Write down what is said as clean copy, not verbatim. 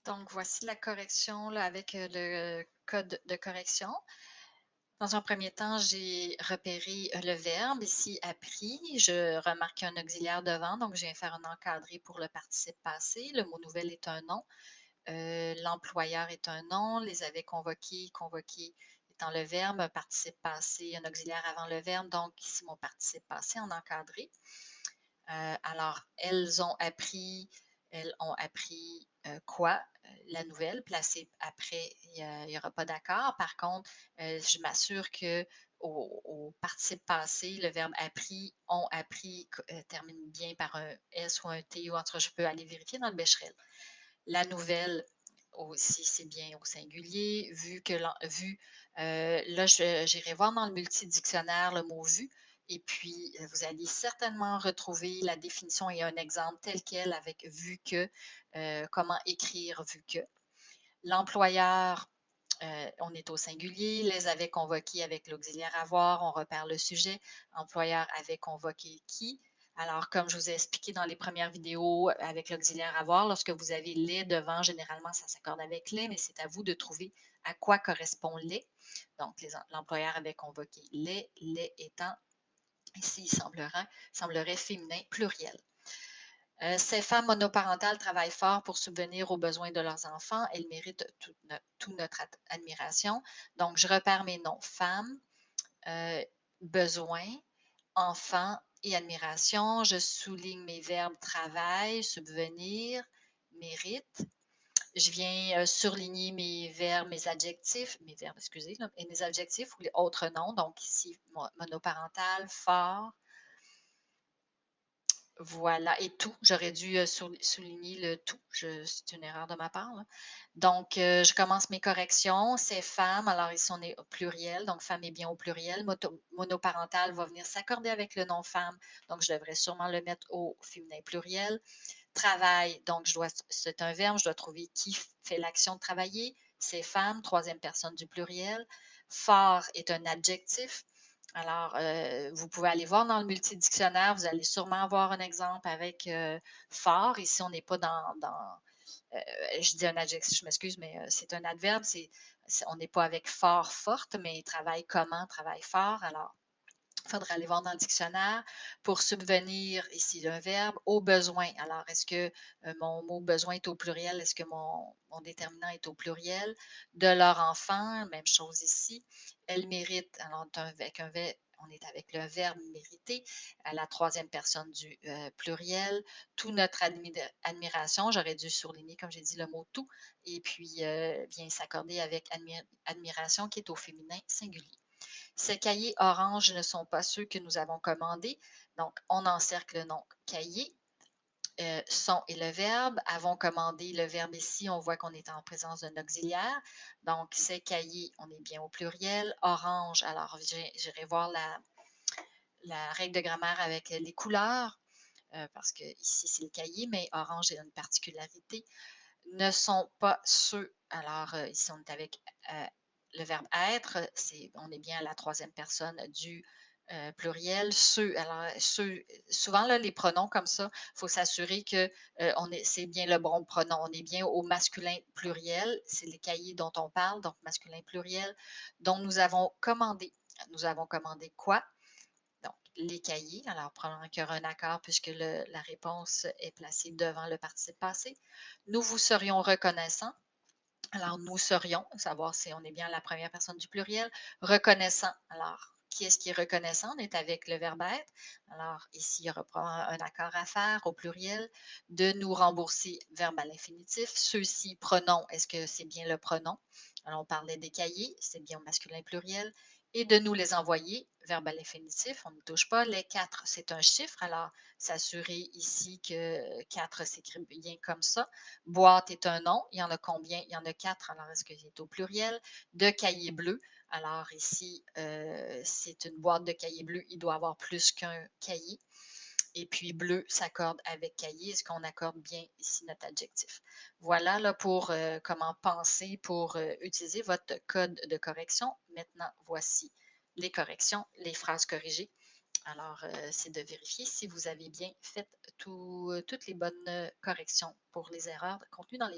Donc, voici la correction là, avec le code de correction. Dans un premier temps, j'ai repéré le verbe, ici appris. Je remarque un auxiliaire devant, donc je viens faire un encadré pour le participe passé. Le mot nouvelle est un nom. L'employeur est un nom. Les avait convoqués, convoqué étant le verbe, un participe passé, un auxiliaire avant le verbe. Donc, ici, mon participe passé en encadré. Alors, elles ont appris quoi? La nouvelle, placée après, il n'y aura pas d'accord. Par contre, je m'assure que au participe passé, le verbe appris, ont appris termine bien par un S ou un T, ou entre je peux aller vérifier dans le Becherel. La nouvelle aussi, c'est bien au singulier, là, j'irai voir dans le multidictionnaire le mot vu. Et puis, vous allez certainement retrouver la définition et un exemple tel quel avec vu que, comment écrire vu que. L'employeur, on est au singulier, les avait convoqués avec l'auxiliaire avoir, on repère le sujet. Employeur avait convoqué qui? Alors, comme je vous ai expliqué dans les premières vidéos avec l'auxiliaire avoir, lorsque vous avez les devant, généralement, ça s'accorde avec les, mais c'est à vous de trouver à quoi correspond les. Donc, l'employeur avait convoqué les étant, ici, il semblerait féminin pluriel. Ces femmes monoparentales travaillent fort pour subvenir aux besoins de leurs enfants. Elles méritent toute notre admiration. Donc, je repère mes noms femmes, besoin, enfant et admiration. Je souligne mes verbes travail, subvenir, mérite. Je viens surligner mes verbes, excusez, là, et mes adjectifs ou les autres noms. Donc, ici, monoparental, fort, voilà, et tout. J'aurais dû souligner le tout. C'est une erreur de ma part, là. Donc, je commence mes corrections. C'est femme, alors ici on est au pluriel, donc femme est bien au pluriel. Monoparental va venir s'accorder avec le nom femme, donc je devrais sûrement le mettre au féminin pluriel. Travail, donc c'est un verbe, je dois trouver qui fait l'action de travailler. C'est femme, troisième personne du pluriel. Fort est un adjectif. Alors, vous pouvez aller voir dans le multidictionnaire, vous allez sûrement avoir un exemple avec fort. Ici, on n'est pas je dis un adjectif, je m'excuse, mais c'est un adverbe. On n'est pas avec fort, forte, mais travaille comment, travaille fort. Alors, il faudra aller voir dans le dictionnaire pour subvenir, ici, d'un verbe, au besoin. Alors, est-ce que mon mot besoin est au pluriel? Est-ce que mon déterminant est au pluriel? De leur enfant, même chose ici. Elle mérite, alors, on est avec le verbe mériter à la troisième personne du pluriel. Tout notre admiration, j'aurais dû surligner, comme j'ai dit, le mot tout, et puis vient s'accorder avec admiration qui est au féminin singulier. Ces cahiers orange ne sont pas ceux que nous avons commandés. Donc, on encercle le nom cahier. Sont et le verbe. Avons commandé le verbe ici, on voit qu'on est en présence d'un auxiliaire. Donc, ces cahiers, on est bien au pluriel. Orange, alors j'irai voir la règle de grammaire avec les couleurs, parce que ici c'est le cahier, mais orange a une particularité. Ne sont pas ceux, alors ici on est avec le verbe être, on est bien à la troisième personne du pluriel. Ceux, alors ceux, souvent là, les pronoms comme ça, il faut s'assurer que c'est bien le bon pronom. On est bien au masculin pluriel. C'est les cahiers dont on parle, donc masculin pluriel, dont nous avons commandé. Nous avons commandé quoi? Donc, les cahiers. Alors, probablement qu'il y aura un accord puisque la réponse est placée devant le participe passé. Nous vous serions reconnaissants. Alors, nous serions, savoir si on est bien la première personne du pluriel. Reconnaissant. Alors, qui est-ce qui est reconnaissant? On est avec le verbe être. Alors, ici, il y aura probablement un accord à faire au pluriel. De nous rembourser, verbe à l'infinitif. Ceux-ci, pronom. Est-ce que c'est bien le pronom? Alors, on parlait des cahiers, c'est bien au masculin pluriel. Et de nous les envoyer, verbe à l'infinitif, on ne touche pas. Les quatre, c'est un chiffre, alors s'assurer ici que 4 s'écrit bien comme ça. Boîte est un nom, il y en a combien? Il y en a 4, alors est-ce que c'est au pluriel? De cahier bleu, alors ici, c'est une boîte de cahier bleu, il doit avoir plus qu'un cahier. Et puis bleu s'accorde avec cahier. Est-ce qu'on accorde bien ici notre adjectif? Voilà là pour comment penser pour utiliser votre code de correction. Maintenant, voici les corrections, les phrases corrigées. Alors, c'est de vérifier si vous avez bien fait toutes les bonnes corrections pour les erreurs contenues dans les